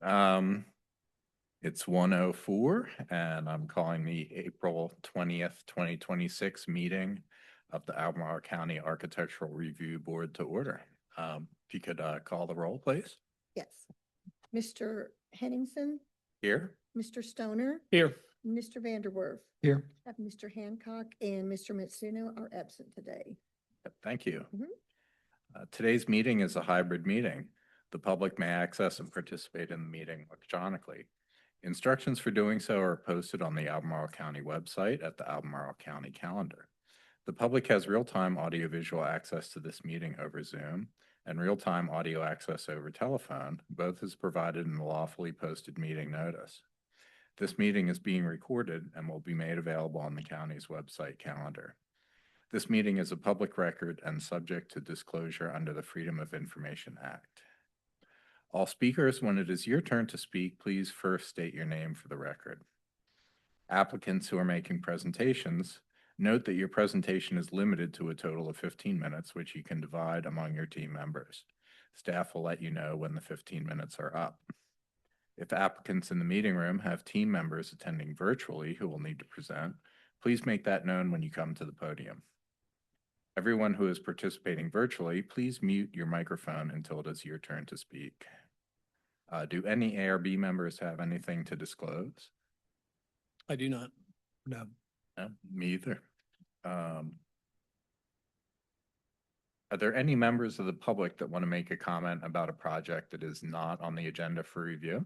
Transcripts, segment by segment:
Um, it's 1:04 and I'm calling the April 20th, 2026 meeting of the Albemarle County Architectural Review Board to order. If you could call the roll, please. Yes. Mr. Henningsen, Here. Mr. Stoner, Here. Mr. Vanderwerf, Here. Mr. Hancock, and Mr. Mitsuno are absent today. Thank you. Mhm. Today's meeting is a hybrid meeting. The public may access and participate in the meeting electronically. Instructions for doing so are posted on the Albemarle County website at the Albemarle County calendar. The public has real-time audiovisual access to this meeting over Zoom and real-time audio access over telephone. Both is provided in the lawfully posted meeting notice. This meeting is being recorded and will be made available on the county's website calendar. This meeting is a public record and subject to disclosure under the Freedom of Information Act. All speakers, when it is your turn to speak, please first state your name for the record. Applicants who are making presentations, note that your presentation is limited to a total of 15 minutes, which you can divide among your team members. Staff will let you know when the 15 minutes are up. If applicants in the meeting room have team members attending virtually who will need to present, please make that known when you come to the podium. Everyone who is participating virtually, please mute your microphone until it is your turn to speak. Do any ARB members have anything to disclose? I do not. No. No, me either. Are there any members of the public that want to make a comment about a project that is not on the agenda for review?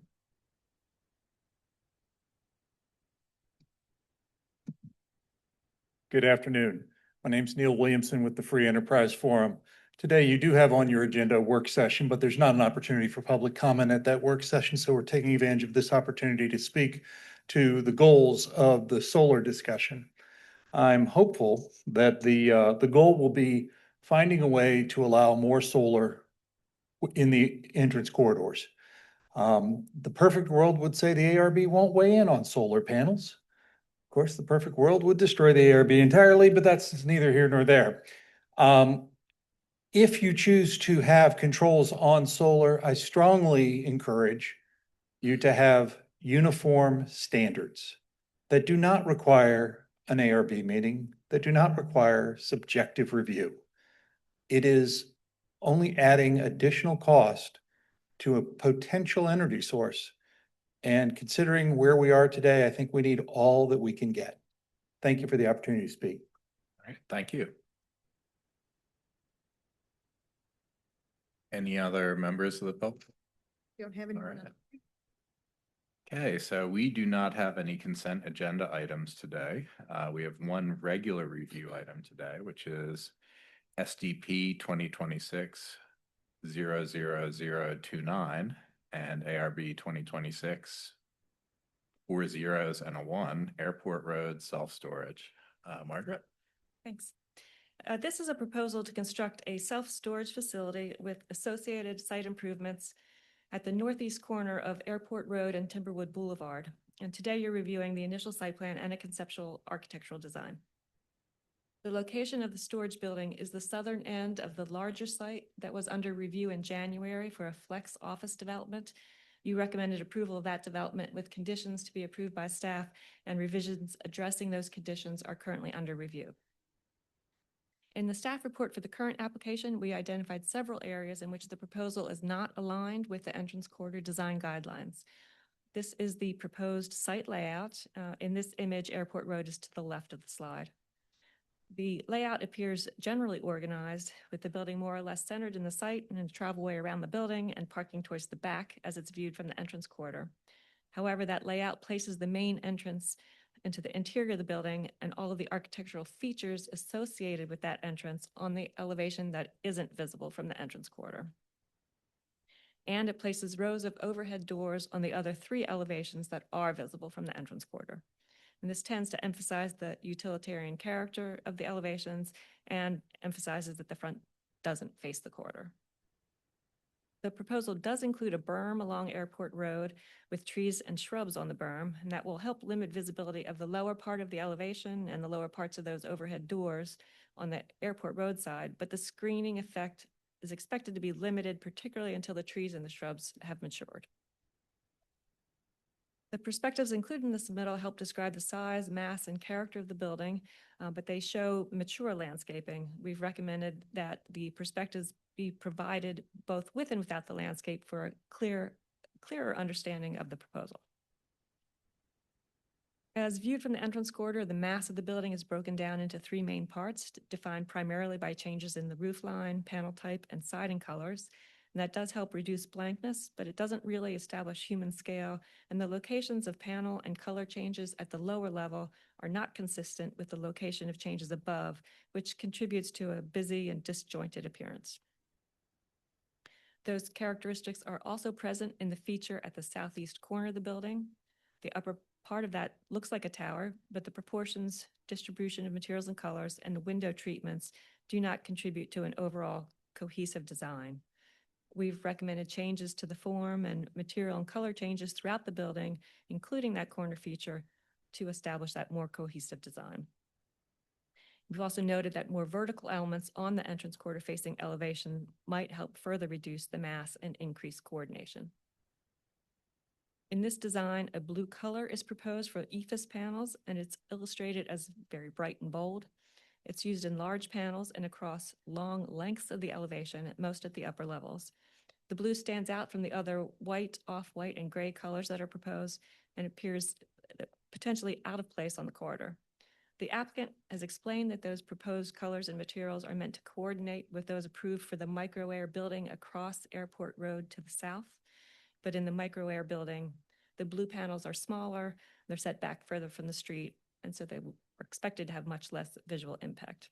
Good afternoon. My name's Neil Williamson with the Free Enterprise Forum. Today, you do have on your agenda a work session, but there's not an opportunity for public comment at that work session, so we're taking advantage of this opportunity to speak to the goals of the solar discussion. I'm hopeful that the goal will be finding a way to allow more solar in the entrance corridors. The perfect world would say the ARB won't weigh in on solar panels. Of course, the perfect world would destroy the ARB entirely, but that's neither here nor there. If you choose to have controls on solar, I strongly encourage you to have uniform standards that do not require an ARB meeting, that do not require subjective review. It is only adding additional cost to a potential energy source. And considering where we are today, I think we need all that we can get. Thank you for the opportunity to speak. All right, thank you. Any other members of the public? You don't have All anyone right. else? Okay, so we do not have any consent agenda items today. We have one regular review item today, which is SDP 2026-00029 and ARB 2026 4 zeros and a 1, Airport Road self-storage. Margaret? Thanks. This is a proposal to construct a self-storage facility with associated site improvements at the northeast corner of Airport Road and Timberwood Boulevard. And today you're reviewing the initial site plan and a conceptual architectural design. The location of the storage building is the southern end of the larger site that was under review in January for a flex office development. You recommended approval of that development with conditions to be approved by staff, and revisions addressing those conditions are currently under review. In the staff report for the current application, we identified several areas in which the proposal is not aligned with the entrance corridor design guidelines. This is the proposed site layout. In this image, Airport Road is to the left of the slide. The layout appears generally organized, with the building more or less centered in the site and a travelway around the building and parking towards the back as it's viewed from the entrance corridor. However, that layout places the main entrance into the interior of the building and all of the architectural features associated with that entrance on the elevation that isn't visible from the entrance corridor. And it places rows of overhead doors on the other 3 elevations that are visible from the entrance corridor. And this tends to emphasize the utilitarian character of the elevations and emphasizes that the front doesn't face the corridor. The proposal does include a berm along Airport Road with trees and shrubs on the berm, and that will help limit visibility of the lower part of the elevation and the lower parts of those overhead doors on the Airport Road side, but the screening effect is expected to be limited, particularly until the trees and the shrubs have matured. The perspectives included in the submittal help describe the size, mass, and character of the building, but they show mature landscaping. We've recommended that the perspectives be provided both with and without the landscape for a clearer understanding of the proposal. As viewed from the entrance corridor, the mass of the building is broken down into three main parts, defined primarily by changes in the roof line, panel type, and siding colors. And that does help reduce blankness, but it doesn't really establish human scale, and the locations of panel and color changes at the lower level are not consistent with the location of changes above, which contributes to a busy and disjointed appearance. Those characteristics are also present in the feature at the southeast corner of the building. The upper part of that looks like a tower, but the proportions, distribution of materials and colors, and the window treatments do not contribute to an overall cohesive design. We've recommended changes to the form and material and color changes throughout the building, including that corner feature, to establish that more cohesive design. We've also noted that more vertical elements on the entrance corridor facing elevation might help further reduce the mass and increase coordination. In this design, a blue color is proposed for ephes panels, and it's illustrated as very bright and bold. It's used in large panels and across long lengths of the elevation, most at the upper levels. The blue stands out from the other white, off-white, and gray colors that are proposed and appears potentially out of place on the corridor. The applicant has explained that those proposed colors and materials are meant to coordinate with those approved for the micro-air building across Airport Road to the south. But in the micro-air building, the blue panels are smaller, they're set back further from the street, and so they are expected to have much less visual impact.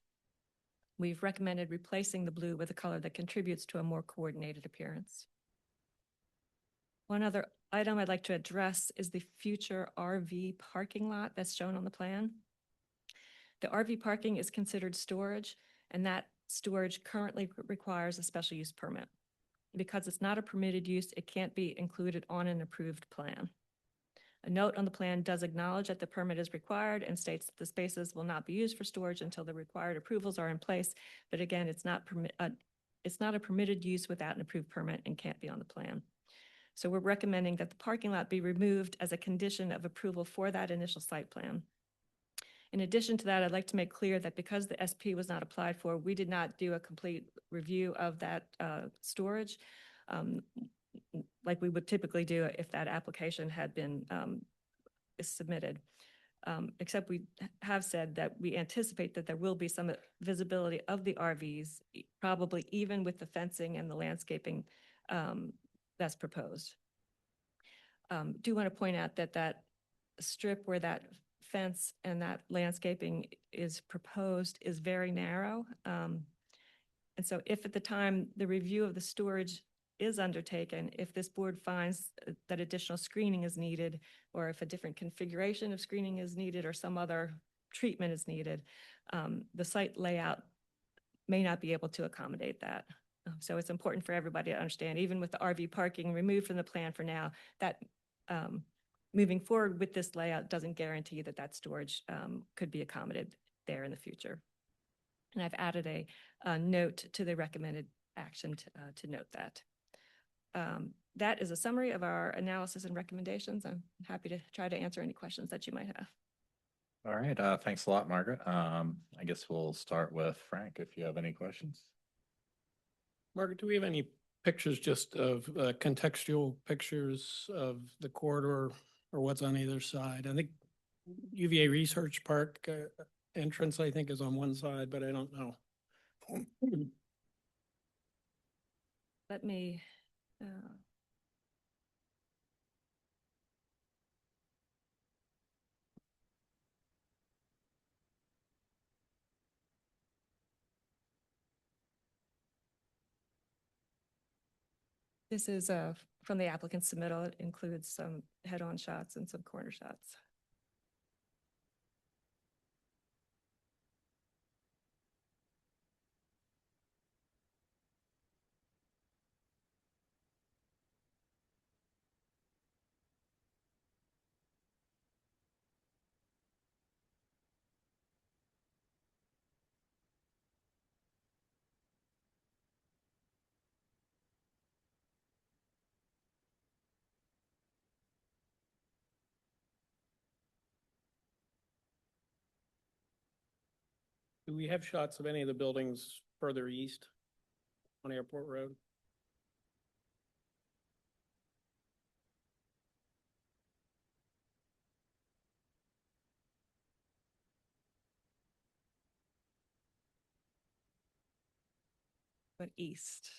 We've recommended replacing the blue with a color that contributes to a more coordinated appearance. One other item I'd like to address is the future RV parking lot that's shown on the plan. The RV parking is considered storage, and that storage currently requires a special use permit. Because it's not a permitted use, it can't be included on an approved plan. A note on the plan does acknowledge that the permit is required and states that the spaces will not be used for storage until the required approvals are in place. But again, it's not a permitted use without an approved permit and can't be on the plan. So we're recommending that the parking lot be removed as a condition of approval for that initial site plan. In addition to that, I'd like to make clear that because the SP was not applied for, we did not do a complete review of that storage like we would typically do if that application had been submitted. Except we have said that we anticipate that there will be some visibility of the RVs, probably even with the fencing and the landscaping that's proposed. Do want to point out that that strip where that fence and that landscaping is proposed is very narrow. And so if at the time the review of the storage is undertaken, if this board finds that additional screening is needed, or if a different configuration of screening is needed, or some other treatment is needed, the site layout may not be able to accommodate that. So it's important for everybody to understand, even with the RV parking removed from the plan for now, that moving forward with this layout doesn't guarantee that that storage could be accommodated there in the future. And I've added a note to the recommended action to note that. That is a summary of our analysis and recommendations. I'm happy to try to answer any questions that you might have. All right, thanks a lot, Margaret. I guess we'll start with Frank if you have any questions. Margaret, do we have any pictures just of contextual pictures of the corridor or what's on either side? I think UVA Research Park entrance, I think, is on one side, but I don't know. Let me this is from the applicant's submittal. It includes some head-on shots and some corner shots. Do we have shots of any of the buildings further east on Airport Road? But east.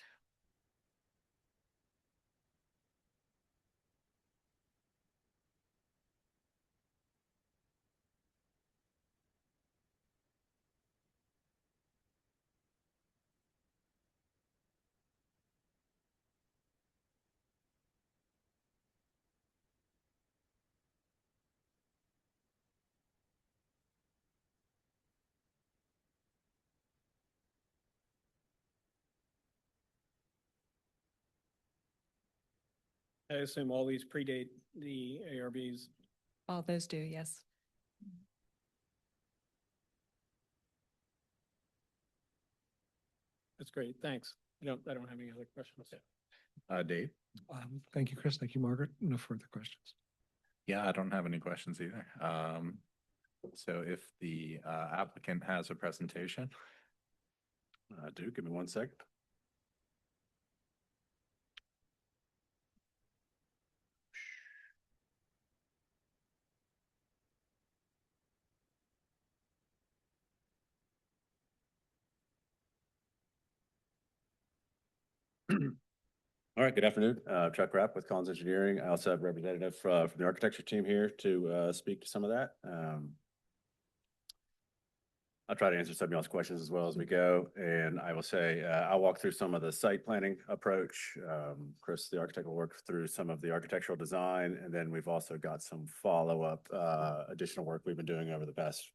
I assume all these predate the ARBs. All those do, yes. That's great, thanks. I don't have any other questions. Dave? Thank you, Chris. Thank you, Margaret. No further questions. Yeah, I don't have any questions either. So if the applicant has a presentation. Do give me 1 second. All right, good afternoon. Chuck Rapp with Collins Engineering. I also have a representative from the architecture team here to speak to some of that. I'll try to answer some of y'all's questions as well as we go. And I will say, I'll walk through some of the site planning approach. Chris, the architect, will work through some of the architectural design. And then we've also got some follow-up additional work we've been doing over the past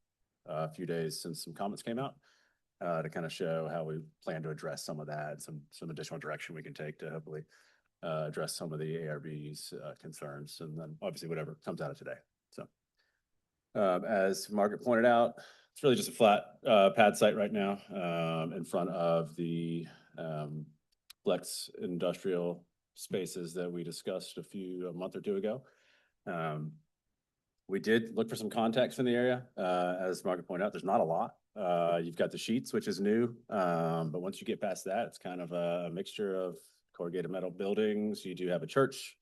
few days since some comments came out to kind of show how we plan to address some of that, some additional direction we can take to hopefully address some of the ARB's concerns, and then obviously whatever comes out of today. So as Margaret pointed out, it's really just a flat pad site right now in front of the flex industrial spaces that we discussed a month or two ago. We did look for some context in the area. As Margaret pointed out, there's not a lot. You've got the sheets, which is new. But once you get past that, it's kind of a mixture of corrugated metal buildings. You do have a church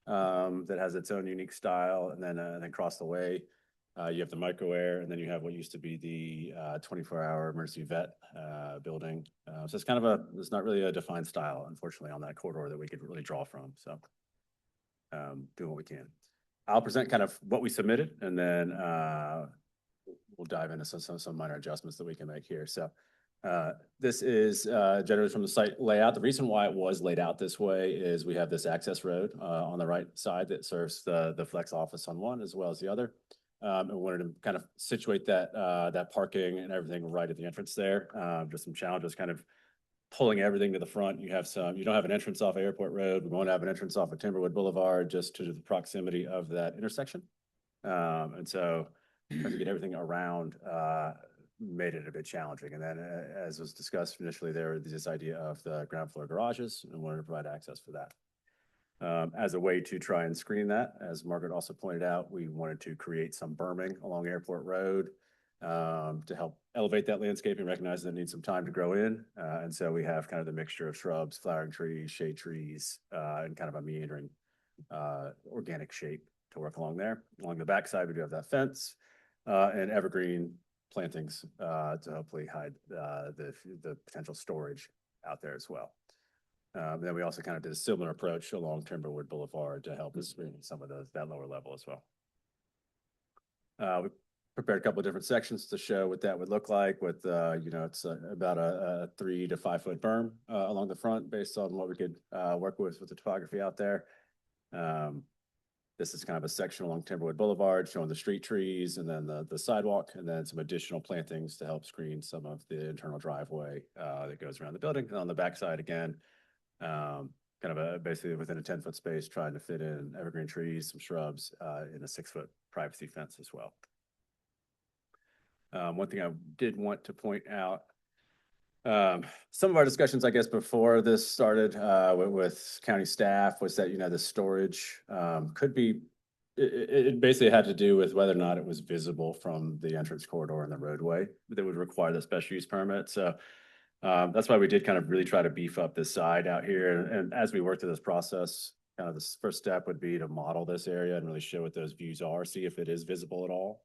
that has its own unique style. And then across the way, you have the micro air, and then you have what used to be the 24-hour emergency vet building. So it's kind of it's not really a defined style, unfortunately, on that corridor that we could really draw from. So doing what we can. I'll present kind of what we submitted, and then we'll dive into some minor adjustments that we can make here. So this is generated from the site layout. The reason why it was laid out this way is we have this access road on the right side that serves the flex office on one as well as the other. And we wanted to kind of situate that parking and everything right at the entrance there. Just some challenges kind of pulling everything to the front. You don't have an entrance off Airport Road. We won't have an entrance off of Timberwood Boulevard just to the proximity of that intersection. And so trying to get everything around made it a bit challenging. And then as was discussed initially, there was this idea of the ground floor garages and wanted to provide access for that. As a way to try and screen that, as Margaret also pointed out, we wanted to create some berming along Airport Road to help elevate that landscape and recognize that it needs some time to grow in. And so we have kind of the mixture of shrubs, flowering trees, shade trees, and kind of a meandering organic shape to work along there. Along the backside, we do have that fence and evergreen plantings to hopefully hide the potential storage out there as well. Then we also kind of did a similar approach along Timberwood Boulevard to help us screen some of that lower level as well. We prepared a couple of different sections to show what that would look like with, it's about a 3 to 5 foot berm along the front based on what we could work with the topography out there. This is kind of a section along Timberwood Boulevard showing the street trees and then the sidewalk, and then some additional plantings to help screen some of the internal driveway that goes around the building. And on the backside, again, kind of basically within a 10-foot space, trying to fit in evergreen trees, some shrubs, in a 6-foot privacy fence as well. One thing I did want to point out, some of our discussions, I guess, before this started with county staff was that, the storage could be it basically had to do with whether or not it was visible from the entrance corridor and the roadway that would require the special use permit. So that's why we did kind of really try to beef up this side out here. And as we work through this process, kind of this first step would be to model this area and really show what those views are, see if it is visible at all.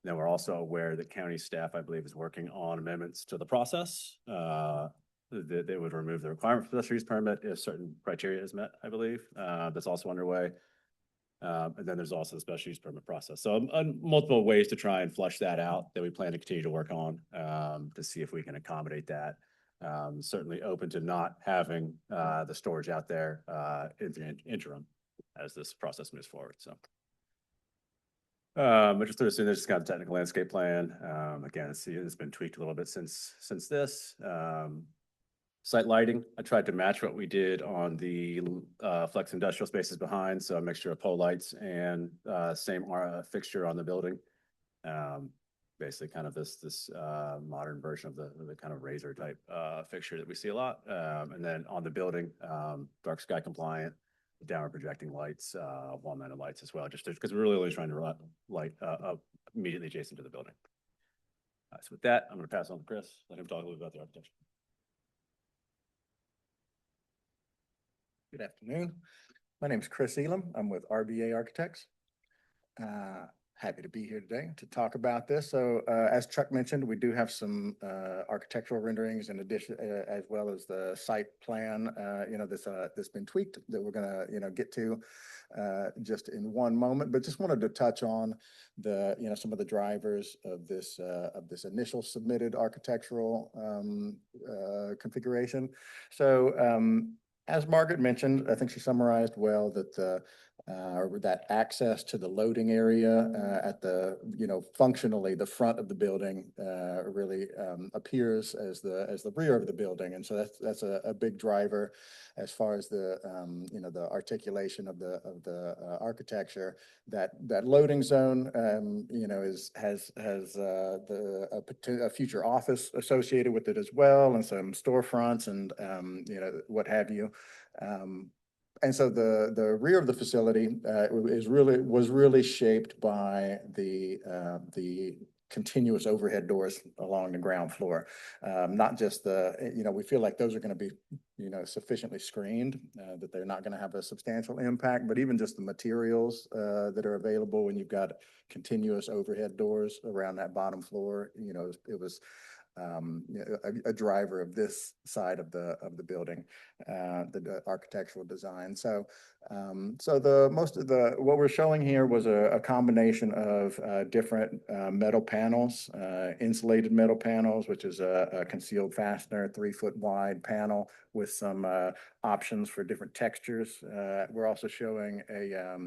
Then we're also aware that county staff, I believe, is working on amendments to the process. That they would remove the requirement for the special use permit if certain criteria is met, I believe. That's also underway. And then there's also the special use permit process. So multiple ways to try and flush that out that we plan to continue to work on to see if we can accommodate that. Certainly open to not having the storage out there in the interim as this process moves forward. So. But just to assume there's kind of technical landscape plan. Again, see, it's been tweaked a little bit since this. Site lighting, I tried to match what we did on the flex industrial spaces behind, so a mixture of pole lights and same fixture on the building. Basically kind of this modern version of the kind of razor type fixture that we see a lot. And then on the building, dark sky compliant, downward projecting lights, wall-mounted lights as well, just because we're really only trying to light immediately adjacent to the building. So with that, I'm going to pass on to Chris, let him talk a little bit about the architecture. Good afternoon. My name is Chris Elam. I'm with RBA Architects. Happy to be here today to talk about this. So as Chuck mentioned, we do have some architectural renderings in addition, as well as the site plan, that's been tweaked that we're gonna, get to just in one moment. But just wanted to touch on the, some of the drivers of this initial submitted architectural configuration. So as Margaret mentioned, I think she summarized well that that access to the loading area at the, functionally the front of the building really appears as the rear of the building. And so that's a big driver as far as the, the articulation of the architecture. That loading zone, has a future office associated with it as well, and some storefronts and, what have you. And so the rear of the facility was really shaped by the continuous overhead doors along the ground floor. Not just we feel like those are going to be, sufficiently screened, that they're not going to have a substantial impact, but even just the materials that are available when you've got continuous overhead doors around that bottom floor, it was a driver of this side of the building, the architectural design. So, most of what we're showing here was a combination of different metal panels, insulated metal panels, which is a concealed fastener, 3-foot wide panel with some options for different textures. We're also showing a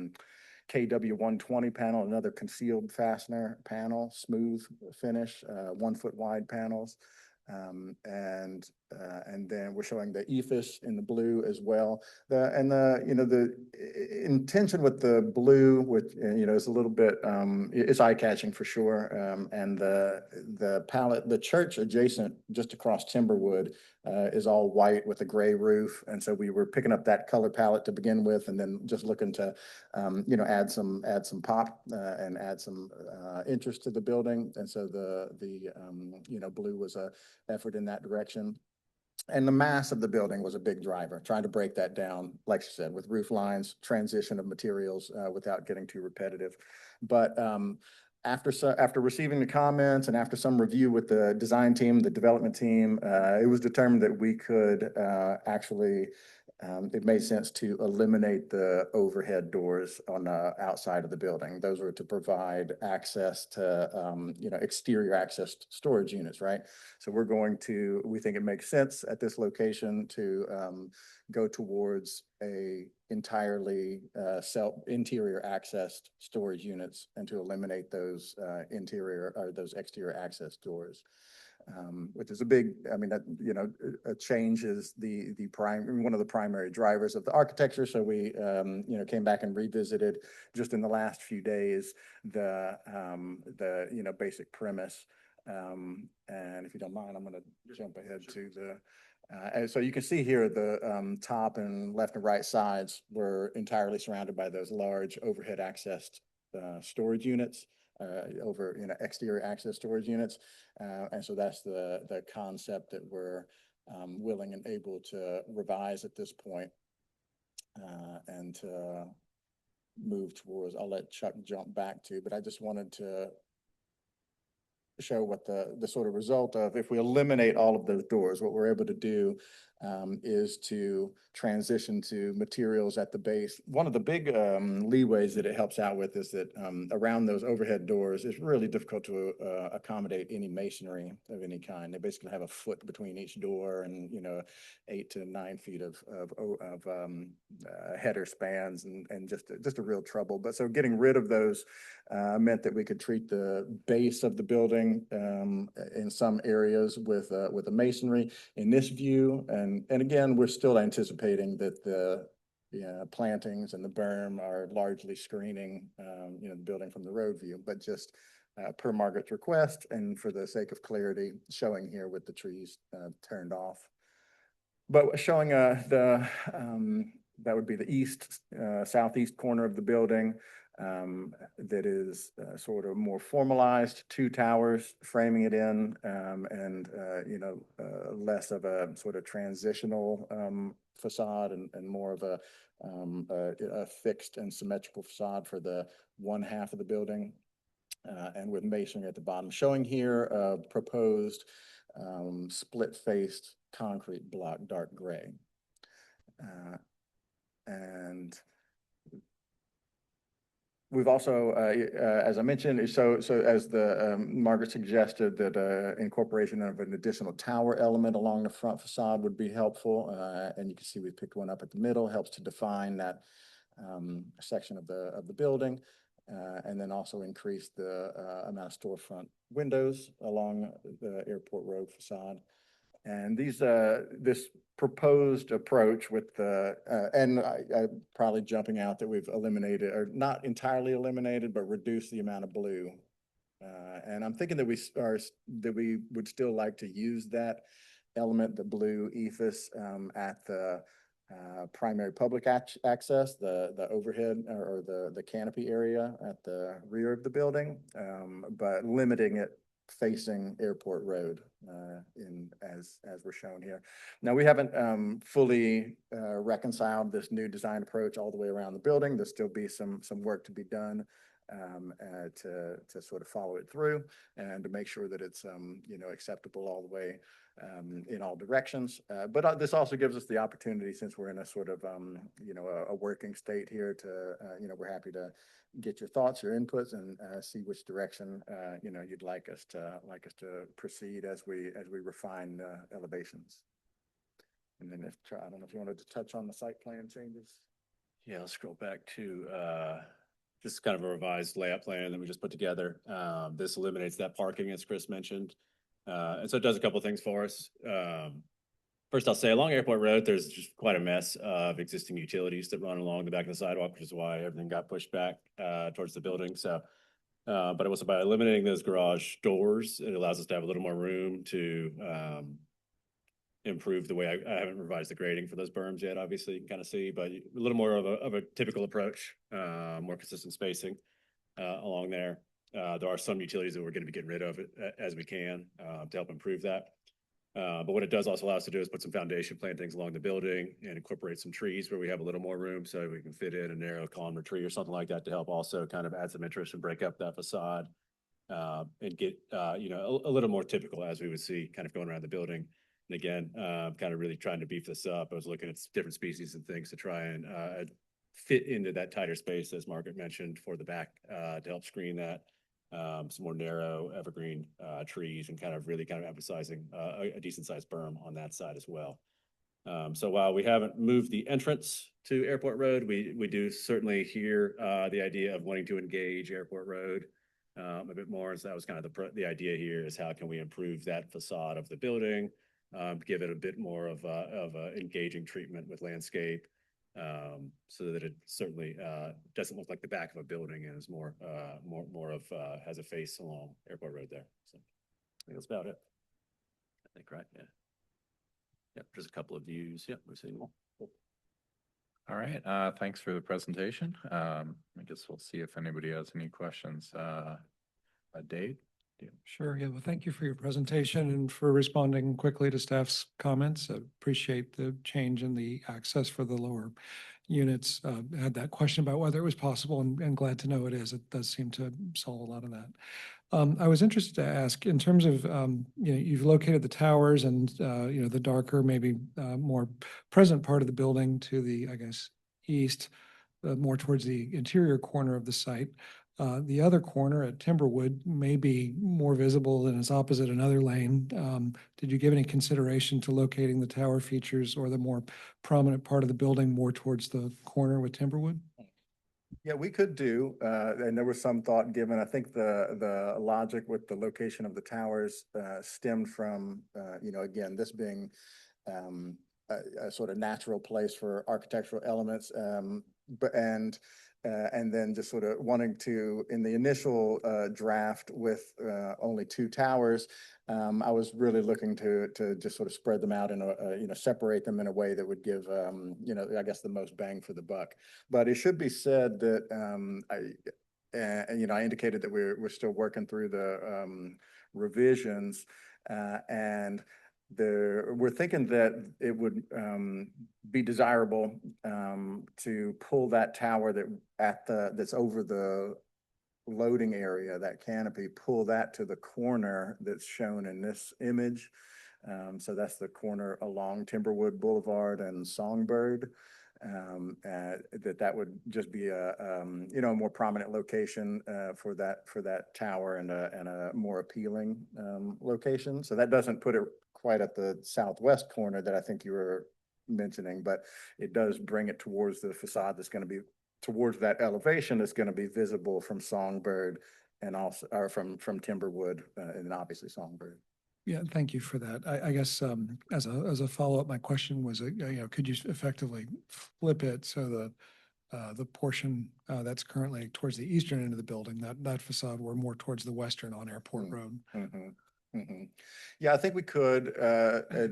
KW120 panel, another concealed fastener panel, smooth finish, 1-foot wide panels. And then we're showing the EFIS in the blue as well. The intention with the blue, is a little bit, it's eye-catching for sure. And the church adjacent just across Timberwood is all white with a gray roof. And so we were picking up that color palette to begin with, and then just looking to, add some pop and add some interest to the building. And so the blue was a effort in that direction. And the mass of the building was a big driver, trying to break that down, like I said, with roof lines, transition of materials without getting too repetitive. But after receiving the comments and after some review with the design team, the development team, it was determined that we could actually, it made sense to eliminate the overhead doors on the outside of the building. Those were to provide access to, exterior access storage units, right? So we think it makes sense at this location to go towards a entirely interior accessed storage units and to eliminate those those exterior access doors. Which is a big, a change is one of the primary drivers of the architecture. So we, came back and revisited just in the last few days the basic premise. And if you don't mind, I'm going to jump ahead to And so you can see here the top and left and right sides were entirely surrounded by those large overhead accessed storage units, over, exterior access storage units. And so that's the concept that we're willing and able to revise at this point, and to move towards. I'll let Chuck jump back to, but I just wanted to show what the sort of result of, if we eliminate all of those doors, what we're able to do is to transition to materials at the base. One of the big leeways that it helps out with is that around those overhead doors, it's really difficult to accommodate any masonry of any kind. They basically have a foot between each door and, 8 to 9 feet of header spans, and just a real trouble. But so getting rid of those meant that we could treat the base of the building in some areas with a masonry. In this view, and again, we're still anticipating that the plantings and the berm are largely screening the building from the road view, but just per Margaret's request and for the sake of clarity, showing here with the trees turned off. But showing that would be the east, southeast corner of the building. That is sort of more formalized, 2 towers framing it in, and less of a sort of transitional facade, and more of a fixed and symmetrical facade for the one half of the building, and with masonry at the bottom. Showing here proposed split-faced concrete block, dark gray. And we've also, as I mentioned, so as the Margaret suggested, that incorporation of an additional tower element along the front facade would be helpful. And you can see we picked one up at the middle, helps to define that section of the building, and then also increase the amount of storefront windows along the Airport Road facade. And this proposed approach with and I probably jumping out that we've eliminated, or not entirely eliminated, but reduced the amount of blue. And I'm thinking that we would still like to use that element, the blue ethos, at the primary public access, the overhead or the canopy area at the rear of the building, but limiting it facing Airport Road as we're shown here. Now, we haven't fully reconciled this new design approach all the way around the building. There'll still be some work to be done to sort of follow it through and to make sure that it's acceptable all the way in all directions. But this also gives us the opportunity, since we're in a sort of a working state here, to we're happy to get your thoughts, your inputs, and see which direction you'd like us to proceed as we refine the elevations. And then I don't know if you wanted to touch on the site plan changes. Yeah, let's scroll back to this is kind of a revised layout plan that we just put together. This eliminates that parking, as Chris mentioned. And so it does a couple of things for us. First, I'll say along Airport Road, there's just quite a mess of existing utilities that run along the back of the sidewalk, which is why everything got pushed back towards the building. So, but also by eliminating those garage doors, it allows us to have a little more room to improve the way I haven't revised the grading for those berms yet, obviously you can kind of see, but a little more of a typical approach, more consistent spacing along there. There are some utilities that we're going to be getting rid of as we can to help improve that. But what it does also allow us to do is put some foundation plantings along the building and incorporate some trees where we have a little more room, so we can fit in a narrow columnar tree or something like that to help also kind of add some interest and break up that facade and get a little more typical as we would see kind of going around the building. And again, kind of really trying to beef this up. I was looking at different species and things to try and fit into that tighter space, as Margaret mentioned, for the back to help screen that. Some more narrow evergreen trees, and kind of emphasizing a decent sized berm on that side as well. So while we haven't moved the entrance to Airport Road, we do certainly hear the idea of wanting to engage Airport Road a bit more. So that was kind of the idea here, is how can we improve that facade of the building, give it a bit more of a engaging treatment with landscape, so that it certainly doesn't look like the back of a building and is more of has a face along Airport Road there. So I think that's about it. I think, right? Yeah. Yep. There's a couple of views. Yep, we've seen them all. Cool. All right, thanks for the presentation. I guess we'll see if anybody has any questions. A date? Sure, yeah, well, thank you for your presentation and for responding quickly to staff's comments. I appreciate the change in the access for the lower units. I had that question about whether it was possible and glad to know it is. It does seem to solve a lot of that. I was interested to ask, in terms of, you've located the towers and, the darker, maybe more present part of the building to the, I guess, east, more towards the interior corner of the site. The other corner at Timberwood may be more visible and is opposite another lane. Did you give any consideration to locating the tower features or the more prominent part of the building more towards the corner with Timberwood? Yeah, we could do, and there was some thought given. I think the logic with the location of the towers stemmed from, again, this being a sort of natural place for architectural elements, and then just sort of wanting to, in the initial draft with only two towers, I was really looking to just sort of spread them out and separate them in a way that would give, I guess the most bang for the buck. But it should be said that I indicated that we're still working through the revisions, and we're thinking that it would be desirable to pull that tower that's over the loading area, that canopy, pull that to the corner that's shown in this image. So that's the corner along Timberwood Boulevard and Songbird. That would just be a more prominent location for that tower and a more appealing location. So that doesn't put it quite at the southwest corner that I think you were mentioning, but it does bring it towards the facade that's going to be towards that elevation that's going to be visible from Songbird and also or from Timberwood and obviously Songbird. Yeah, thank you for that. I guess as a follow-up, my question was, could you effectively flip it so the portion that's currently towards the eastern end of the building, that facade, were more towards the western on Airport Road? Yeah, I think we could.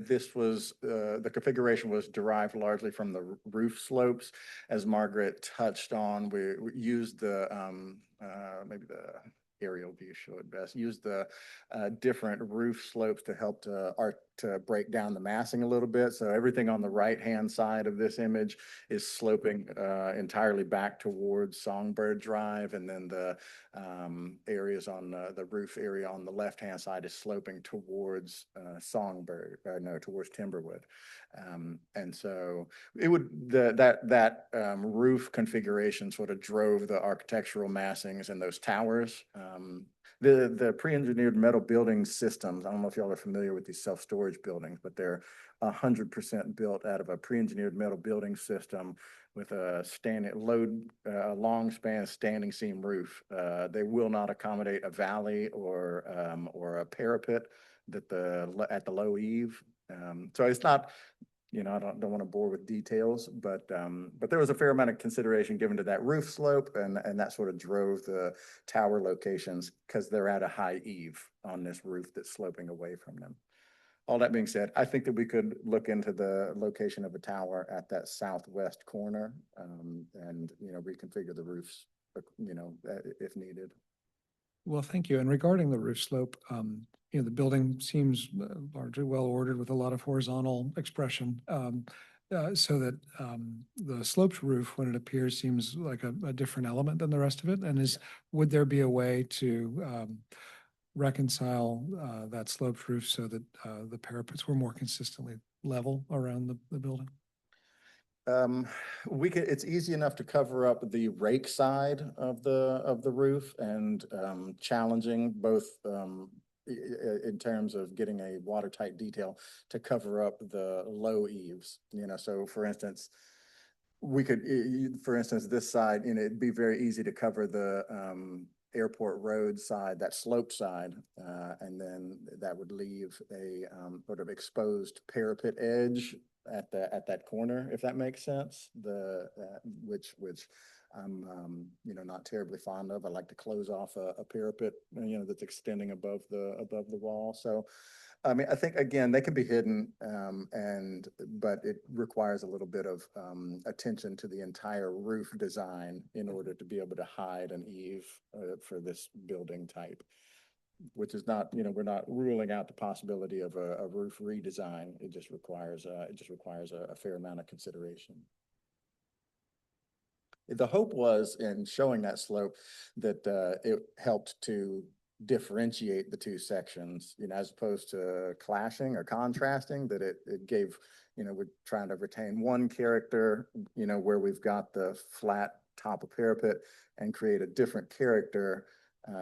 This was the configuration was derived largely from the roof slopes, as Margaret touched on. We used the maybe the aerial view show it best. Use the different roof slopes to help to break down the massing a little bit. So everything on the right-hand side of this image is sloping entirely back towards Songbird Drive, and then the areas on the roof area on the left-hand side is sloping towards towards Timberwood. And so it would that roof configuration sort of drove the architectural massings and those towers. The pre-engineered metal building systems, I don't know if y'all are familiar with these self-storage buildings, but they're 100% built out of a pre-engineered metal building system with a long span standing seam roof. They will not accommodate a valley or a parapet at the low eave. So it's not, I don't want to bore with details, but there was a fair amount of consideration given to that roof slope, and that sort of drove the tower locations because they're at a high eave on this roof that's sloping away from them. All that being said, I think that we could look into the location of a tower at that southwest corner, and reconfigure the roofs, if needed. Well, thank you. And regarding the roof slope, the building seems largely well ordered with a lot of horizontal expression. So that the sloped roof, when it appears, seems like a different element than the rest of it. And would there be a way to reconcile that sloped roof so that the parapets were more consistently level around the building? It's easy enough to cover up the rake side of the roof, and challenging both in terms of getting a watertight detail to cover up the low eaves. So for instance, this side, it'd be very easy to cover the Airport Road side, that sloped side, and then that would leave a sort of exposed parapet edge at that corner, if that makes sense. Which I'm not terribly fond of. I like to close off a parapet that's extending above the wall. So I mean, I think, again, they can be hidden, but it requires a little bit of, attention to the entire roof design in order to be able to hide an eave, for this building type. Which is not, we're not ruling out the possibility of a roof redesign. It just requires a fair amount of consideration. The hope was in showing that slope that it helped to differentiate the two sections, as opposed to clashing or contrasting, that it gave, we're trying to retain one character, where we've got the flat top of parapet, and create a different character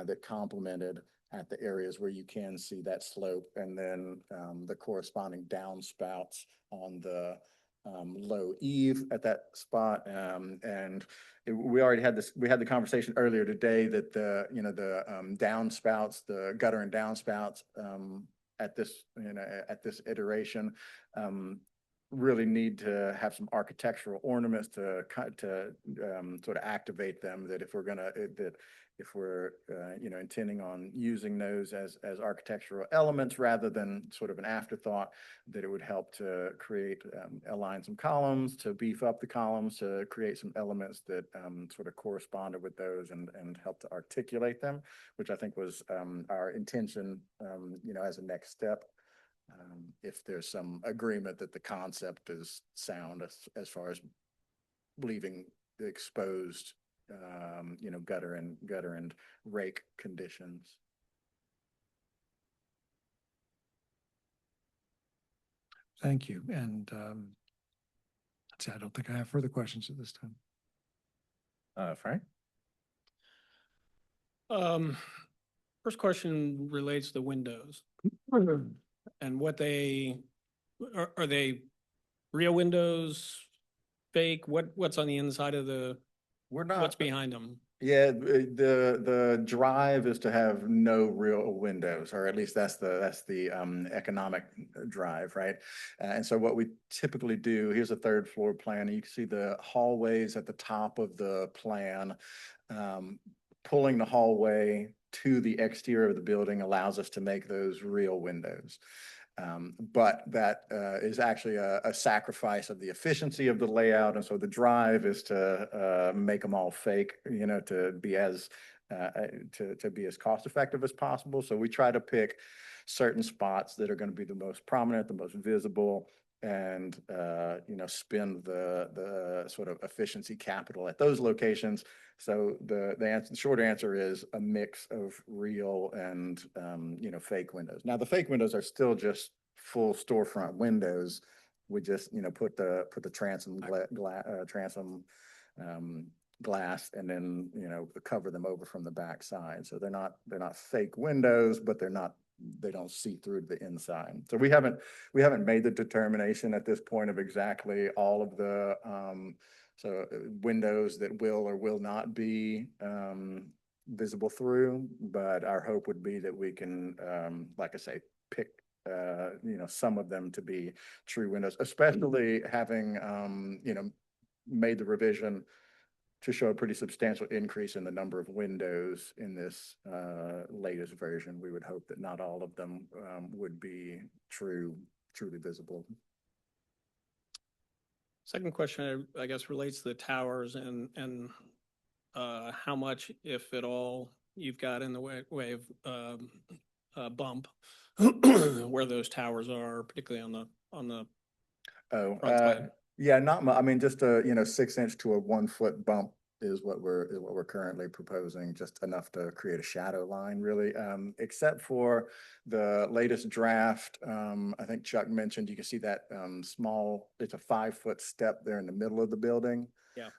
that complemented at the areas where you can see that slope, and then the corresponding downspouts on the low eave at that spot. We already had we had the conversation earlier today that the downspouts, the gutter and downspouts at this iteration really need to have some architectural ornaments to sort of activate them, that if we're intending on using those as architectural elements rather than sort of an afterthought, that it would help to align some columns, to beef up the columns, to create some elements that sort of corresponded with those and help to articulate them, which I think was our intention, as a next step. If there's some agreement that the concept is sound as far as leaving the exposed, gutter and rake conditions. Thank you. And that's it. I don't think I have further questions at this time. Frank? First question relates to windows. And what are they real windows, fake? What's on the inside of what's behind them? Yeah, the drive is to have no real windows, or at least that's the economic drive, right? And so what we typically do, here's a third floor plan. You can see the hallways at the top of the plan. Pulling the hallway to the exterior of the building allows us to make those real windows. But that is actually a sacrifice of the efficiency of the layout. And so the drive is to make them all fake, to be as cost effective as possible. So we try to pick certain spots that are going to be the most prominent, the most visible, and spend the sort of efficiency capital at those locations. So the short answer is a mix of real and fake windows. Now the fake windows are still just full storefront windows. We just put the transom glass and then cover them over from the back side. So they're not fake windows, but they don't see through to the inside. So we haven't made the determination at this point of exactly all of the windows that will or will not be visible through, but our hope would be that we can, like I say, pick some of them to be true windows, especially having made the revision to show a pretty substantial increase in the number of windows in this latest version. We would hope that not all of them would be truly visible. Second question, I guess, relates to the towers and how much, if at all, you've got in the way of bump where those towers are, particularly on the front side. Yeah, not much. I mean, just a 6-inch to a 1-foot bump is what we're currently proposing, just enough to create a shadow line, really. Except for the latest draft, I think Chuck mentioned, you can see that it's a 5-foot step there in the middle of the building. Yeah.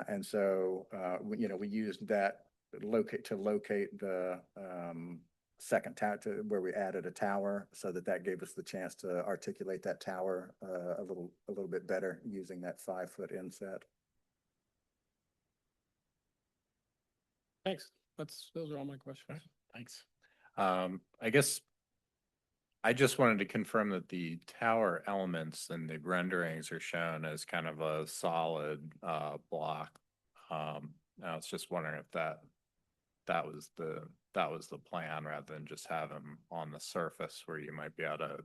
And so we used that to locate the second tower to where we added a tower, so that gave us the chance to articulate that tower a little bit better using that 5-foot inset. Thanks. Those are all my questions. Thanks. I guess I just wanted to confirm that the tower elements and the renderings are shown as kind of a solid block. I was just wondering if that was that was the plan rather than just have them on the surface where you might be able to,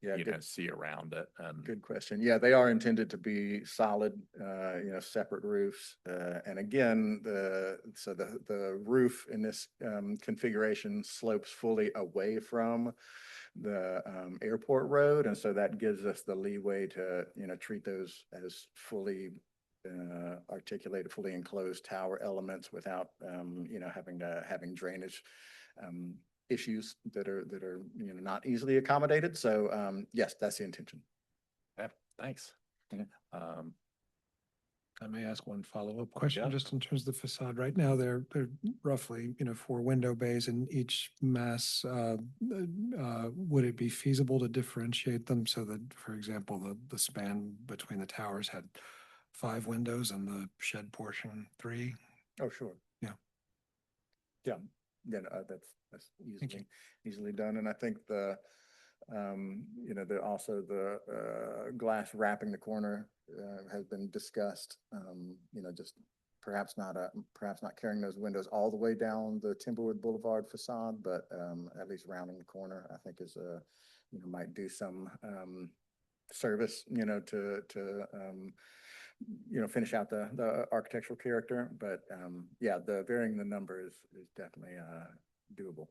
Yeah, you know, good, see around it and. good question. Yeah, they are intended to be solid, separate roofs. And again, the roof in this configuration slopes fully away from the airport road. And so that gives us the leeway to, treat those as fully articulated, fully enclosed tower elements without, having drainage issues that are, not easily accommodated. So, yes, that's the intention. Yeah, thanks. Mhm. I may ask one follow-up question, Yeah. just in terms of the facade. Right now, they're roughly, 4 window bays in each mass. Would it be feasible to differentiate them so that, for example, the span between the towers had 5 windows and the shed portion 3? Oh, sure. Yeah. Yeah, yeah, no, that's easily done. And I think also the glass wrapping the corner has been discussed. Just perhaps not carrying those windows all the way down the Timberwood Boulevard facade, but at least rounding the corner, I think is might do some service, to finish out the architectural character. But yeah, the varying the number is definitely doable.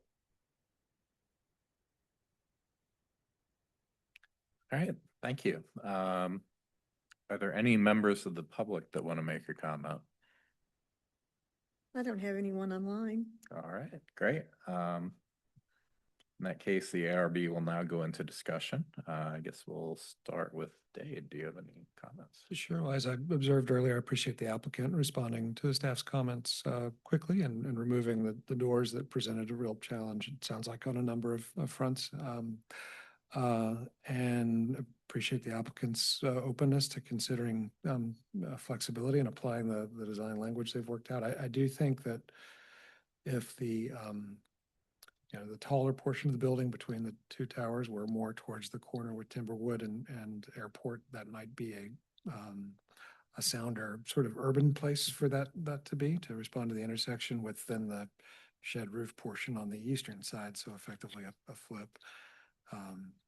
All right, thank you. Are there any members of the public that want to make a comment? I don't have anyone online. All right, great. In that case, the ARB will now go into discussion. I guess we'll start with Dave. Do you have any comments? Sure. Well, as I observed earlier, I appreciate the applicant responding to the staff's comments quickly and removing the doors that presented a real challenge, it sounds like, on a number of fronts. And appreciate the applicant's openness to considering flexibility and applying the design language they've worked out. I do think that if the taller portion of the building between the 2 towers were more towards the corner with Timberwood and Airport, that might be a sounder sort of urban place for that to be, to respond to the intersection with then the shed roof portion on the eastern side, so effectively a flip.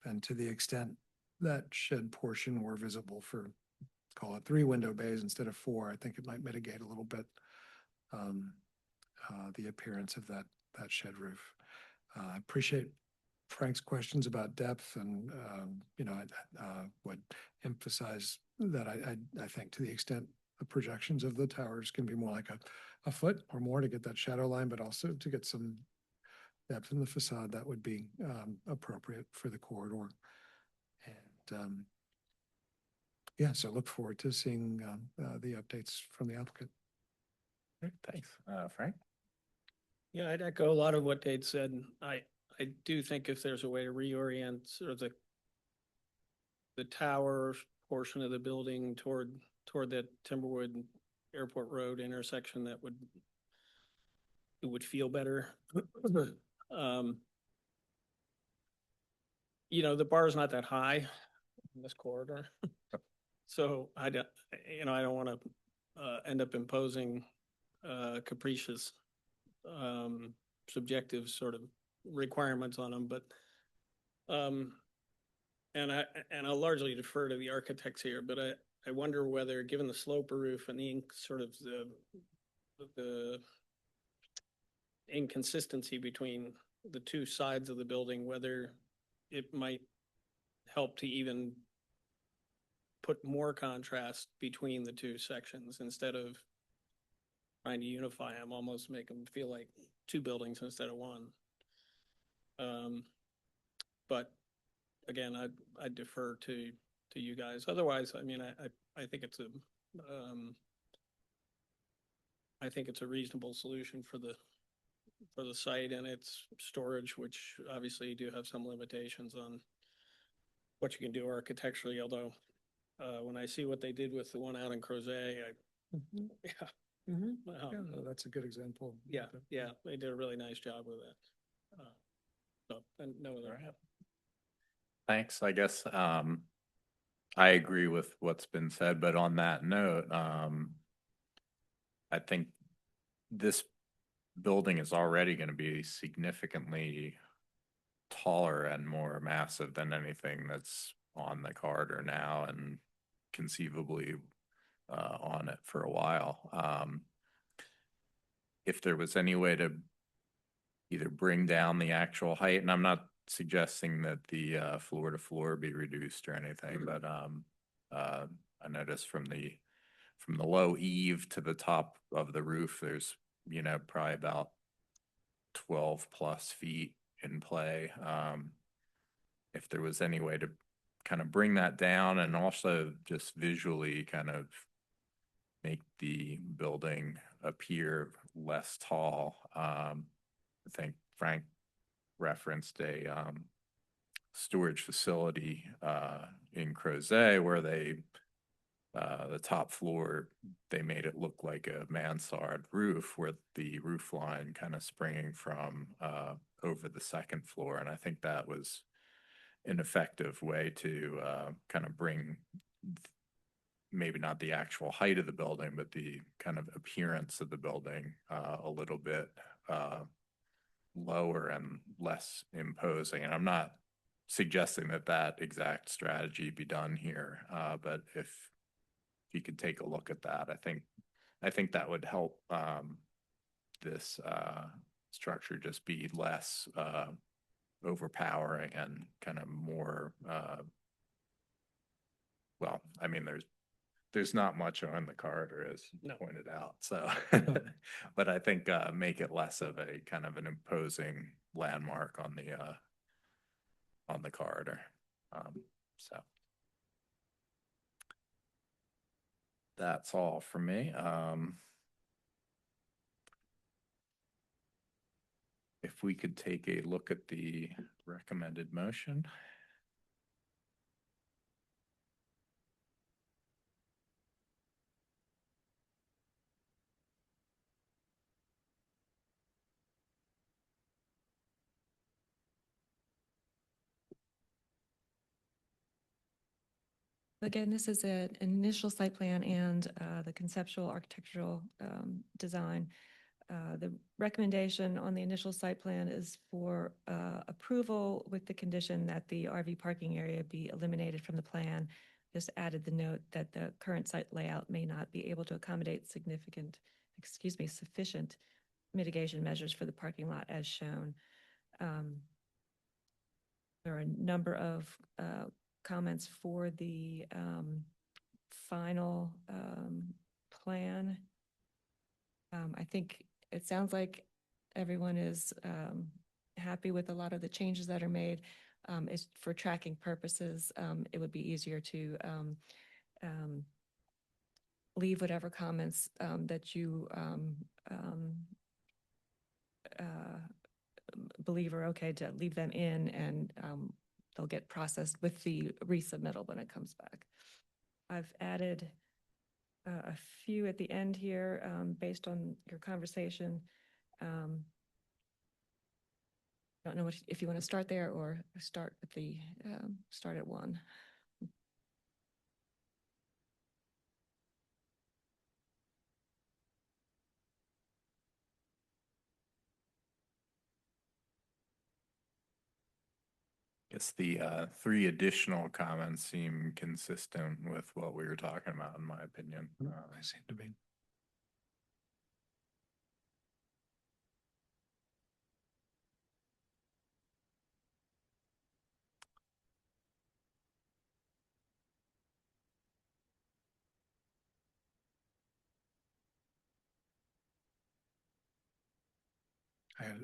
And to the extent that shed portion were visible for, call it 3 window bays instead of 4, I think it might mitigate a little bit the appearance of that shed roof. I appreciate Frank's questions about depth and, I would emphasize that I think to the extent the projections of the towers can be more like a foot or more to get that shadow line, but also to get some depth in the facade, that would be appropriate for the corridor. And yeah, so look forward to seeing the updates from the applicant. Great, thanks. Frank? Yeah, I'd echo a lot of what Dave said. I do think if there's a way to reorient sort of the tower portion of the building toward that Timberwood Airport Road intersection, it would feel better. The bar is not that high in this corridor. So I don't want to end up imposing capricious subjective sort of requirements on them, but and I'll largely defer to the architects here, but I wonder whether, given the slope of roof and the sort of the inconsistency between the 2 sides of the building, whether it might help to even put more contrast between the 2 sections instead of trying to unify them, almost make them feel like 2 buildings instead of 1. But again, I defer to you guys. Otherwise, I mean, I think it's a reasonable solution for the site and its storage, which obviously you do have some limitations on what you can do architecturally. Although when I see what they did with the one out in Crozet, yeah. Yeah, no, that's a good example. Yeah, they did a really nice job with it. And no other. Thanks. I guess I agree with what's been said, but on that note, I think this building is already going to be significantly taller and more massive than anything that's on the corridor now and conceivably on it for a while. If there was any way to either bring down the actual height, and I'm not suggesting that the floor to floor be reduced or anything, but I noticed from the low eave to the top of the roof, there's, you know, probably about 12 plus feet in play. If there was any way to kind of bring that down and also just visually kind of make the building appear less tall. I think Frank referenced a storage facility in Crozet where they the top floor, they made it look like a mansard roof with the roof line kind of springing from over the second floor. And I think that was an effective way to kind of bring maybe not the actual height of the building, but the kind of appearance of the building a little bit lower and less imposing. And I'm not suggesting that that exact strategy be done here, but if you could take a look at that, I think that would help this structure just be less overpowering and kind of more well, I mean, there's not much on the corridor, as you No. pointed out. So, but I think make it less of a kind of an imposing landmark on the corridor. So that's all for me. If we could take a look at the recommended motion. Again, this is an initial site plan and the conceptual architectural design. The recommendation on the initial site plan is for approval with the condition that the RV parking area be eliminated from the plan. Just added the note that the current site layout may not be able to accommodate sufficient mitigation measures for the parking lot as shown. There are a number of comments for the final plan. I think it sounds like everyone is happy with a lot of the changes that are made. It's for tracking purposes. It would be easier to leave whatever comments that you believe are okay to leave them in, and they'll get processed with the resubmittal when it comes back. I've added a few at the end here based on your conversation. I don't know if you want to start there or start with the start at one. Guess the three additional comments seem consistent with what we were talking about, in my opinion. I seem to be.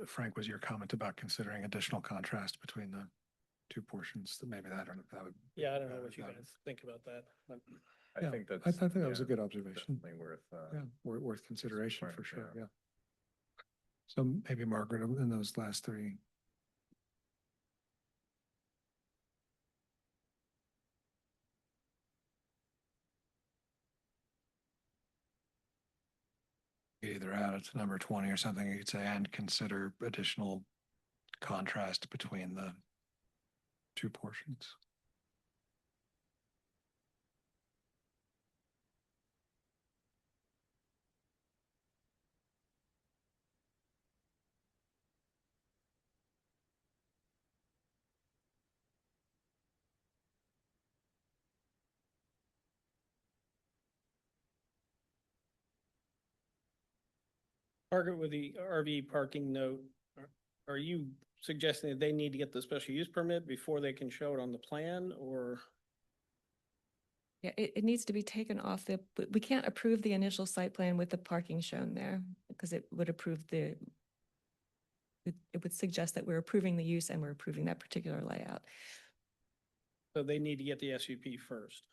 Frank, was your comment about considering additional contrast between the two portions? That maybe that, I don't know if that would. Yeah, I don't know what you guys think about that. I Yeah, think that's. I think that was a yeah, good observation. Definitely worth. Yeah, worth consideration point, for sure, yeah. yeah. So maybe Margaret, in those last three. Either add it to number 20 or something, you could say, and consider additional contrast between the two portions. Margaret, with the RV parking note, are you suggesting that they need to get the special use permit before they can show it on the plan, or? Yeah, it needs to be taken off we can't approve the initial site plan with the parking shown there because it would approve it would suggest that we're approving the use and we're approving that particular layout. So they need to get the SUP first?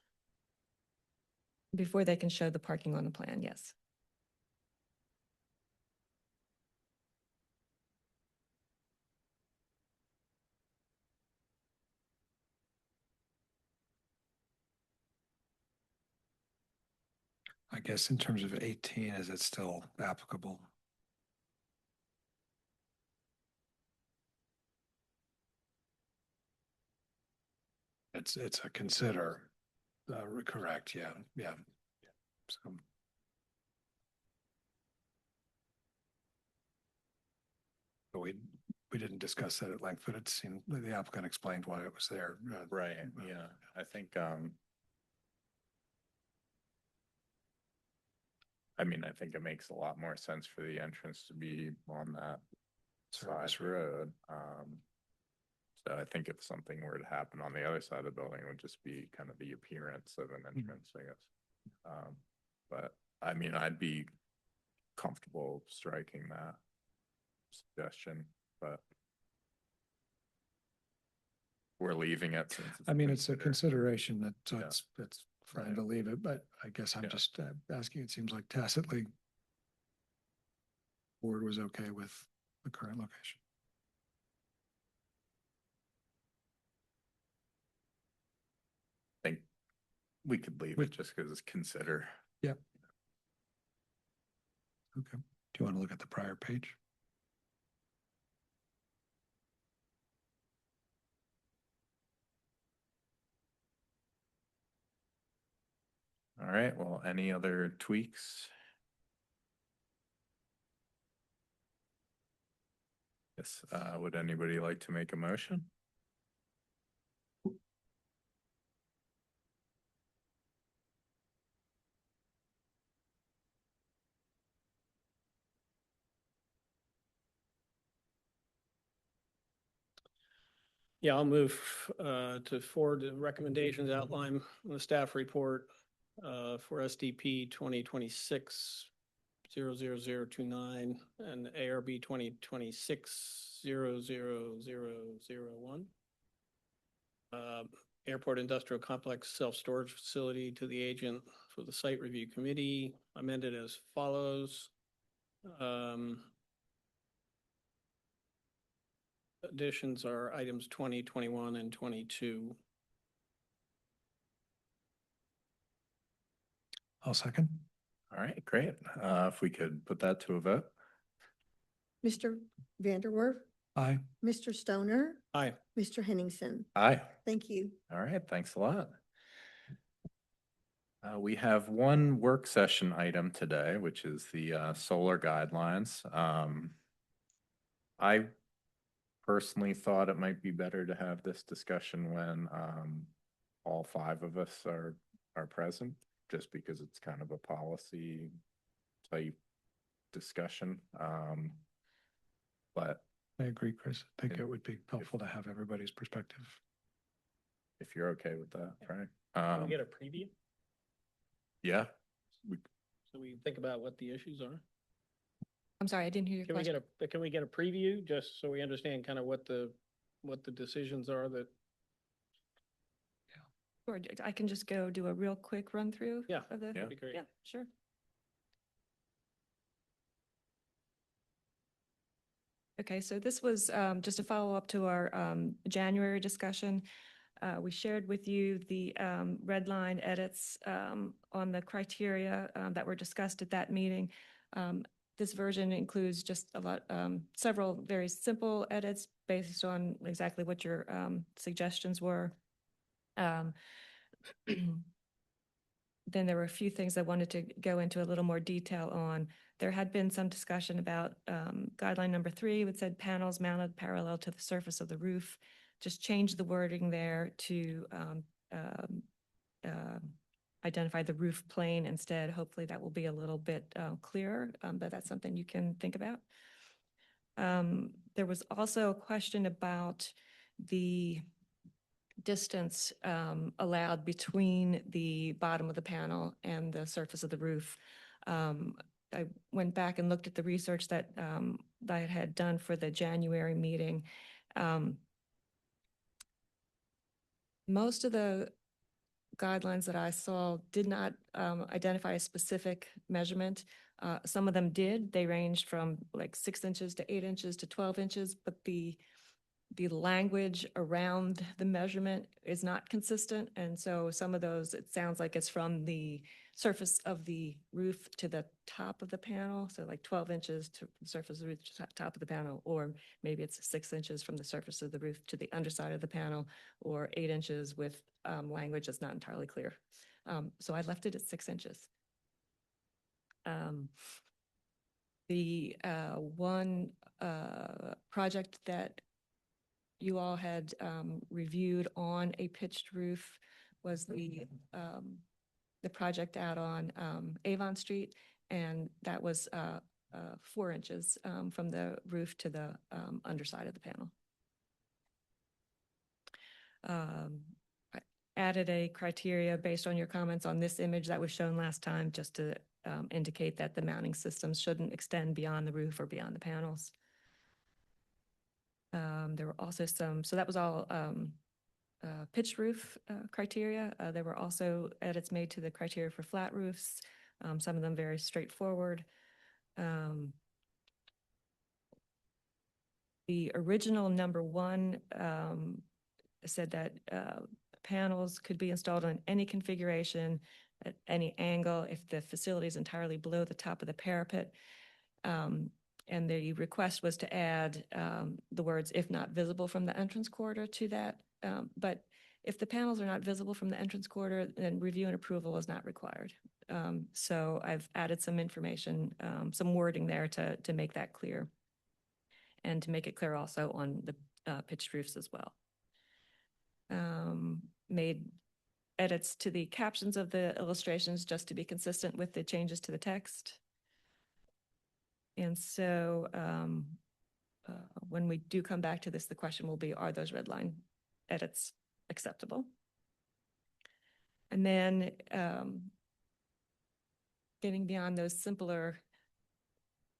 Before they can show the parking on the plan, yes. I guess in terms of 18, is it still applicable? It's a consider, correct, yeah, yeah. So. But we didn't discuss that at length, but it seemed the applicant explained why it was there. Right, yeah, I think, I mean, I think it makes a lot more sense for the entrance to be on that side Service road. So I think if something were to happen on the other side of the building, it would just be kind of the appearance of an entrance, I guess. But I mean, I'd be comfortable striking that suggestion, but we're leaving it since I mean, it's a considered. consideration that, so Yeah. it's fine Right. to leave it, but I guess I'm Yeah. just asking, it seems like tacitly board was okay with the current location. I think we could leave it just because it's consider. Yep. Okay. Do you want to look at the prior page? All right, well, any other tweaks? Yes, would anybody like to make a motion? Yeah, I'll move to forward the recommendations outlined in the staff report for SDP 2026-00029 and ARB 2026-00001. Airport Industrial Complex Self-Storage Facility to the agent for the Site Review Committee, amended as follows. Additions are items 20, 21, and 22. I'll second. All right, great. If we could put that to a vote. Mr. Vanderwerf, Aye. Mr. Stoner, Aye. Mr. Henningsen. Aye. Thank you. All right, thanks a lot. We have one work session item today, which is the solar guidelines. I personally thought it might be better to have this discussion when all five of us are present, just because it's kind of a policy type discussion. But I agree, Chris. I think Yeah. it would be helpful to have everybody's perspective. if you're okay with that, Frank. Can we get a preview? Yeah, So we think about what the issues are? I'm sorry, I didn't hear your Can we question. can we get a preview just so we understand kind of what the decisions are that? Or I can just go do a real quick run through Yeah, of the. that'd be great. Yeah, sure. Okay, so this was just a follow-up to our January discussion. We shared with you the red line edits on the criteria that were discussed at that meeting. This version includes just several very simple edits based on exactly what your suggestions were. Then there were a few things I wanted to go into a little more detail on. There had been some discussion about guideline number 3, which said panels mounted parallel to the surface of the roof. Just change the wording there to identify the roof plane instead. Hopefully that will be a little bit clearer, but that's something you can think about. There was also a question about the distance allowed between the bottom of the panel and the surface of the roof. I went back and looked at the research that I had done for the January meeting. Most of the guidelines that I saw did not identify a specific measurement. Some of them did. They ranged from like 6 inches to 8 inches to 12 inches, but the language around the measurement is not consistent. And so some of those, it sounds like it's from the surface of the roof to the top of the panel. So like 12 inches to the surface of the roof to the top of the panel, or maybe it's 6 inches from the surface of the roof to the underside of the panel, or 8 inches with language that's not entirely clear. So I left it at 6 inches. The one project that you all had reviewed on a pitched roof was the project out on Avon Street, and that was 4 inches from the roof to the underside of the panel. I added a criteria based on your comments on this image that was shown last time, just to indicate that the mounting systems shouldn't extend beyond the roof or beyond the panels. There were also some, so that was all pitched roof criteria. There were also edits made to the criteria for flat roofs, some of them very straightforward. The original number 1 said that panels could be installed on any configuration at any angle if the facility is entirely below the top of the parapet. And the request was to add the words, if not visible from the entrance corridor, to that. But if the panels are not visible from the entrance corridor, then review and approval is not required. So I've added some information, some wording there to make that clear, and to make it clear also on the pitched roofs as well. Made edits to the captions of the illustrations just to be consistent with the changes to the text. And so when we do come back to this, the question will be, are those red line edits acceptable? And then getting beyond those simpler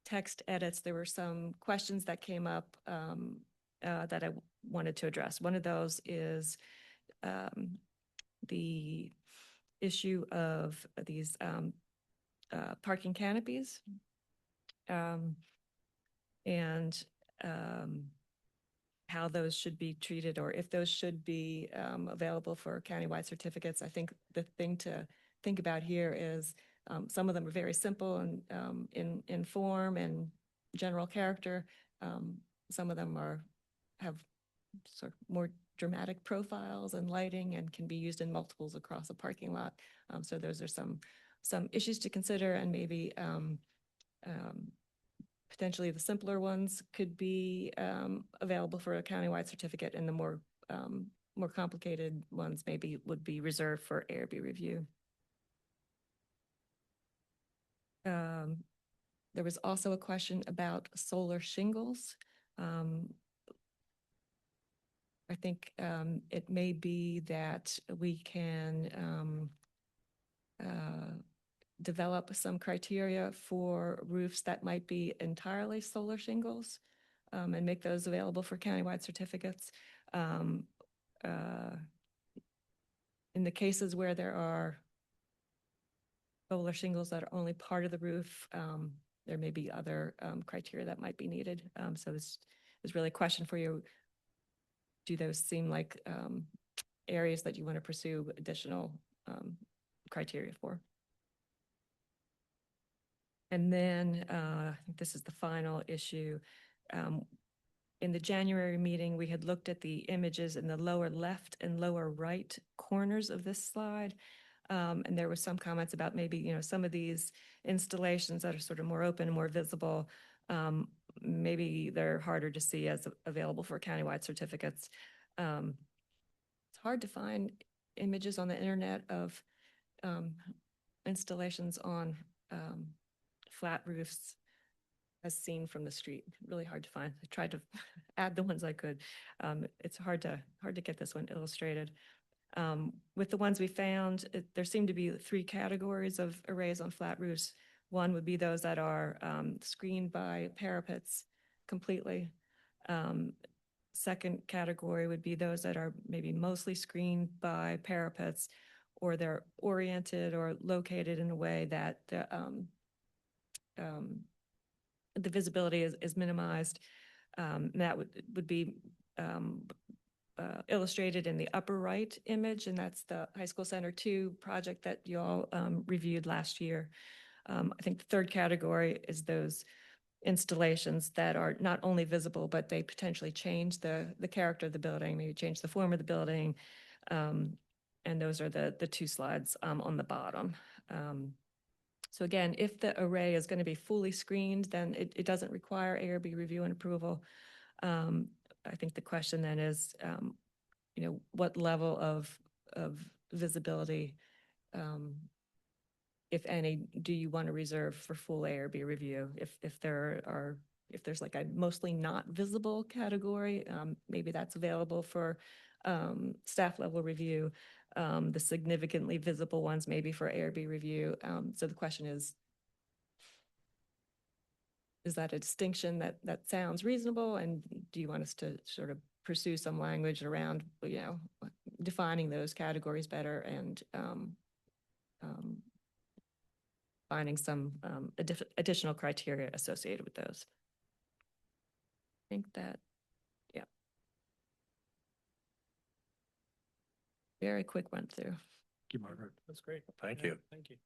text edits, there were some questions that came up that I wanted to address. One of those is the issue of these parking canopies. And how those should be treated, or if those should be available for countywide certificates. I think the thing to think about here is some of them are very simple and in form and general character. Some of them have sort of more dramatic profiles and lighting and can be used in multiples across a parking lot. So those are some issues to consider, and maybe potentially the simpler ones could be available for a countywide certificate, and the more complicated ones maybe would be reserved for ARB review. There was also a question about solar shingles. I think it may be that we can develop some criteria for roofs that might be entirely solar shingles, and make those available for countywide certificates. In the cases where there are solar shingles that are only part of the roof, there may be other criteria that might be needed. So this is really a question for you. Do those seem like areas that you want to pursue additional criteria for? And then I think this is the final issue. In the January meeting, we had looked at the images in the lower left and lower right corners of this slide. And there were some comments about maybe, some of these installations that are sort of more open, more visible, maybe they're harder to see as available for countywide certificates. It's hard to find images on the internet of installations on flat roofs as seen from the street. Really hard to find. I tried to add the ones I could. It's hard to get this one illustrated. With the ones we found, there seem to be three categories of arrays on flat roofs. One would be those that are screened by parapets completely. Second category would be those that are maybe mostly screened by parapets, or they're oriented or located in a way that the visibility is minimized. That would be illustrated in the upper right image, and that's the High School Center 2 project that you all reviewed last year. I think the third category is those installations that are not only visible, but they potentially change the character of the building, maybe change the form of the building. And those are the two slides on the bottom. So again, if the array is going to be fully screened, then it doesn't require ARB review and approval. I think the question then is, what level of visibility, if any, do you want to reserve for full ARB review? If there's like a mostly not visible category, maybe that's available for staff level review. The significantly visible ones maybe for ARB review. So the question is that a distinction that sounds reasonable? And do you want us to sort of pursue some language around, defining those categories better and finding some additional criteria associated with those? I think that, yeah. Very quick run through. Thank you, Margaret. That's great. Thank Yeah, you. Thank you.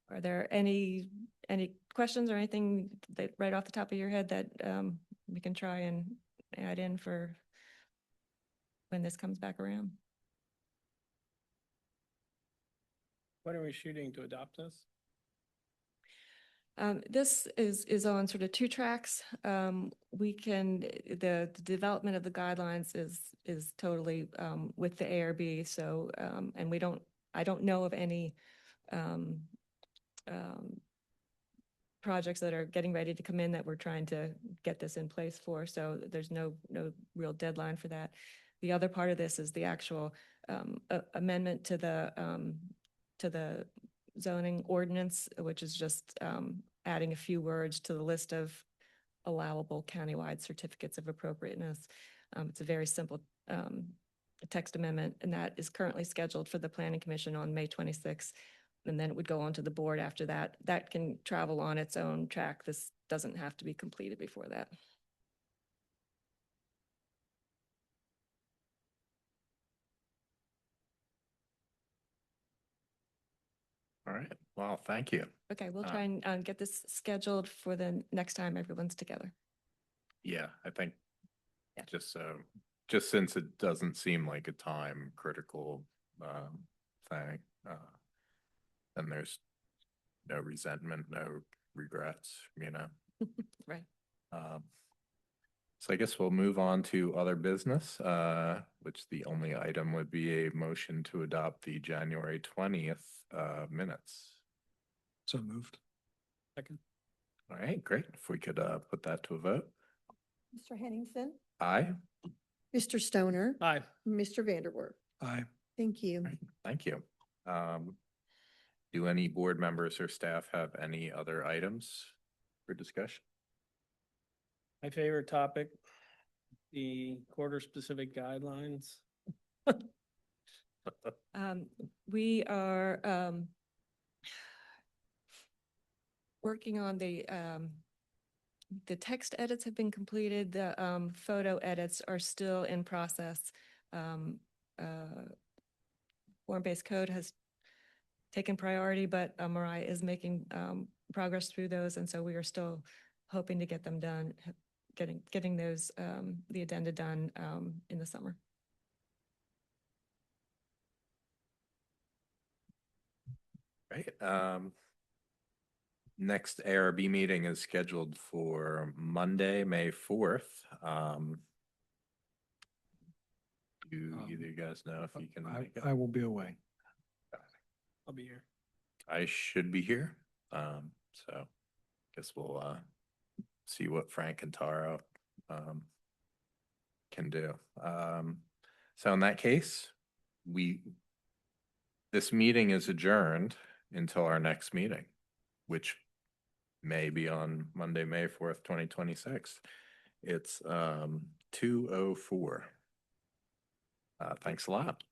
Are there any questions or anything that right off the top of your head that we can try and add in for when this comes back around? When are we shooting to adopt this? This is on sort of two tracks. The development of the guidelines is totally with the ARB. So, and I don't know of any projects that are getting ready to come in that we're trying to get this in place for. So there's no real deadline for that. The other part of this is the actual amendment to the zoning ordinance, which is just adding a few words to the list of allowable countywide certificates of appropriateness. It's a very simple text amendment, and that is currently scheduled for the Planning Commission on May 26th. And then it would go on to the board after that. That can travel on its own track. This doesn't have to be completed before that. All right. Well, thank you. Okay, we'll try and get this scheduled for the next time everyone's together. Yeah, I think Yeah. just since it doesn't seem like a time critical thing, then there's no resentment, no regrets, Right. So I guess we'll move on to other business, which the only item would be a motion to adopt the January 20th minutes. So moved. Second. All right, great. If we could put that to a vote. Mr. Henningsen, Aye. Mr. Stoner, Aye. Mr. Vanderwerf. Aye. Thank you. Thank you. Do any board members or staff have any other items for discussion? My favorite topic, the quarter-specific guidelines. We are working on the text edits have been completed. The photo edits are still in process. Form-based code has taken priority, but Mariah is making progress through those, and so we are still hoping to get them done, getting those the addenda done in the summer. Right. Next ARB meeting is scheduled for Monday, May 4th. Do either of you guys know if you can make it? I will be away. I'll be here. I should be here. So guess we'll, see what Frank and Taro, can do. So in that case, this meeting is adjourned until our next meeting, which may be on Monday, May 4th, 2026. It's 2:04. Thanks a lot.